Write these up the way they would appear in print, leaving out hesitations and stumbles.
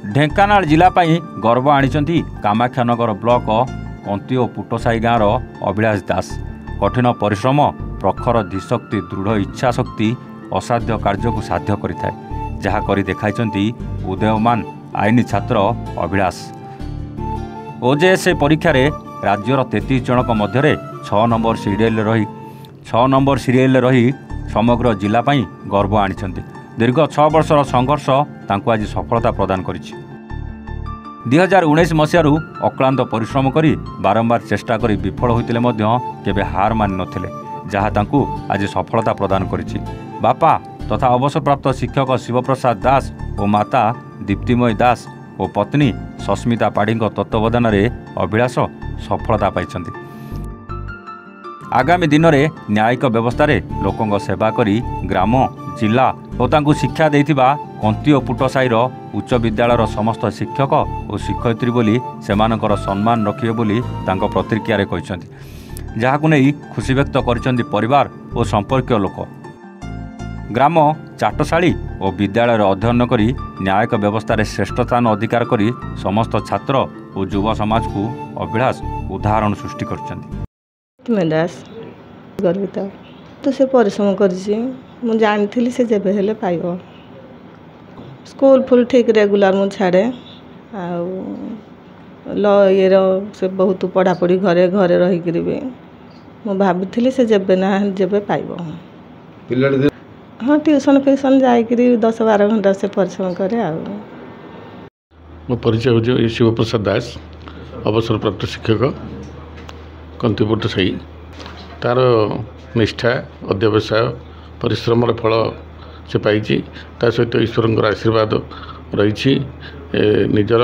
ढेंकानाल जिला गर्व आनी कामाख्यानगर ब्लॉक कंती और पुटसाई गाँवर अभिलाष दास कठिन परिश्रम प्रखर धीशक्ति दृढ़ इच्छा शक्ति असाध्य कार्य को साध्य करिथाय जहा करी देखाइछंती उदयमान आईनी छात्र अभिलाष। ओजेएस परीक्षा रे राज्यर 33 जनक मध्य 6 नंबर सीरियल रही समग्र जिला गर्व आनी दीर्घ 6 वर्षर संघर्ष तांको आज सफलता प्रदान करिछि। 2019 मसीहारू अक्लांत परिश्रम करी बारंबार चेष्टा करी विफल होइतिले मध्य केबे हार मानि नथिले जहा तांको आज सफलता प्रदान करिछि। बापा तथा अवसरप्राप्त शिक्षक शिवप्रसाद दास और माता दीप्तिमयी दास और पत्नी सस्मिता पाढ़ी तत्वावधान में अभिलाष सफलता पाइछन्ति। आगामी दिन में न्यायिक व्यवस्था रे लोकों सेवा करी ग्राम जिला और तांकु शिक्षा देथिबा कंती और पुटसाईर उच्च विद्यालयर समस्त शिक्षक और शिक्षयित्री बोली सेमानकर सम्मान रखिबे बोली तांको प्रतिक्रिया रे कहिसन्ति जहाकु नै खुशी व्यक्त करिसन्ति परिवार और संपर्कीय लोक। ग्राम चाटशाली और विद्यालय अध्ययन करी न्यायिक व्यवस्था रे श्रेष्ठ स्थान अधिकार करी समस्त छात्र और युवा समाज को अभिलाष उदाहरण सृष्टि करछन्ति। दास गर्वित तो से परिश्रम कर जानी से जब हेले पाइब स्कूल फुल ठीक रेगुलर मु छाड़े ये से बहुत पढ़ापढ़ी घरे घरे रहीकि मु भाभी से जब ना जब पाइब हाँ ट्यूशन फ्यूशन जाकरी 10-12 घंटा से परिश्रम करे। मो परिचय हो शिवप्रसाद दास अवसरप्राप्त शिक्षक कंती पुटसाई तार निष्ठा अध्यवसाय परिश्रम फल से पाई सहित ईश्वर आशीर्वाद रही निजर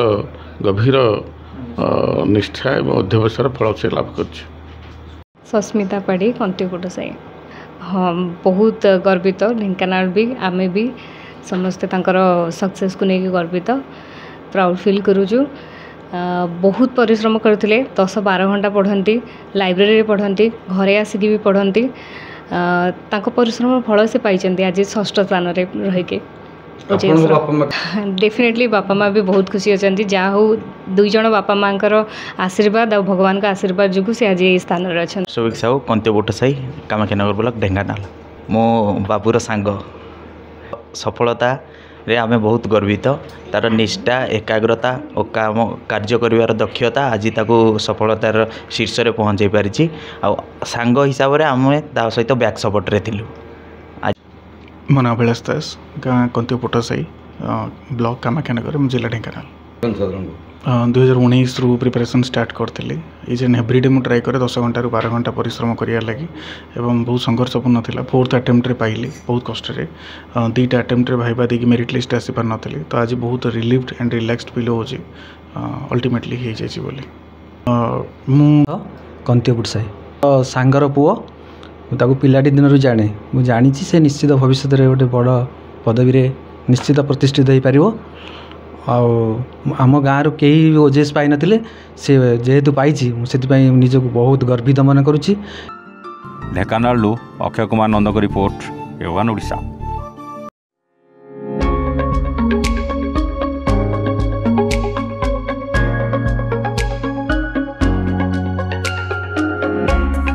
गभीर निष्ठा और अध्यवसाय फल से लाभ कर। सस्मिता पाढ़ी कंती पुटसाई हाँ बहुत गर्वित ढेंकानाल भी आमे भी समस्ते तांकर सक्सेस को लेकिन गर्वित प्राउड फील करूँ। बहुत परिश्रम करते 10-12 घंटा पढ़ती लाइब्रेरी पढ़ती घरे आसिकी भी पढ़ती परिश्रम फल से पाई आज 6ठ स्थान रहीकि डेफिनेटली बापा माँ भी बहुत खुशी अच्छा जहाँ हो 2 जन बापा माँ आशीर्वाद और भगवान का आशीर्वाद जो से आज ये स्थान अच्छा। सुविक साहू कंती पुटसाई कामाख्यानगर ब्लॉक ढेंकानाल मो बाबूर सांग सफलता रे आमे बहुत गर्वित तार निष्ठा एकाग्रता और काम कार्य करिवार दक्षता आज ताको सफलतार शीर्ष रे पहुँचाई पारिछि आ सांग हिसाब से आम ता सहित बैक सपोर्ट रे थिलु। मो ना अभिलाष दास गाँ कंती पुटसाई ब्लॉक कामाख्यानगर जिला ढेंकानाल 2019 रु प्रिपरेशन स्टार्ट करथिली इजन एवरीडे मु ट्राई करे 10 घंटा 12 घंटा परिश्रम करिया लगी एवं बहुत संघर्षपूर्ण थिला। 4th अटेम्प्ट रे पाइली बहुत कष्ट रे 2टा अटेम्प्ट रे भाईबा देकी मेरिट लिस्ट आसी पार नथिली तो आज बहुत रिलीव्ड एंड रिलैक्स्ड फील होची अल्टीमेटली हे जायछि बोली। मु कंती पुटसाई सांगर पुओ ताको पिलाटी दिन रु जाने मु जानी से निश्चित भविष्य रे गोटे बड़ पदवी रे निश्चित प्रतिष्ठित हो पारिबो आम गाँव कई ओजेएस पाई नथिले से जेहेतु पाइछि से निजक बहुत गर्वित मन करुछि। ढेंकानाल अक्षय कुमार नंदक रिपोर्ट A1 ओडिशा।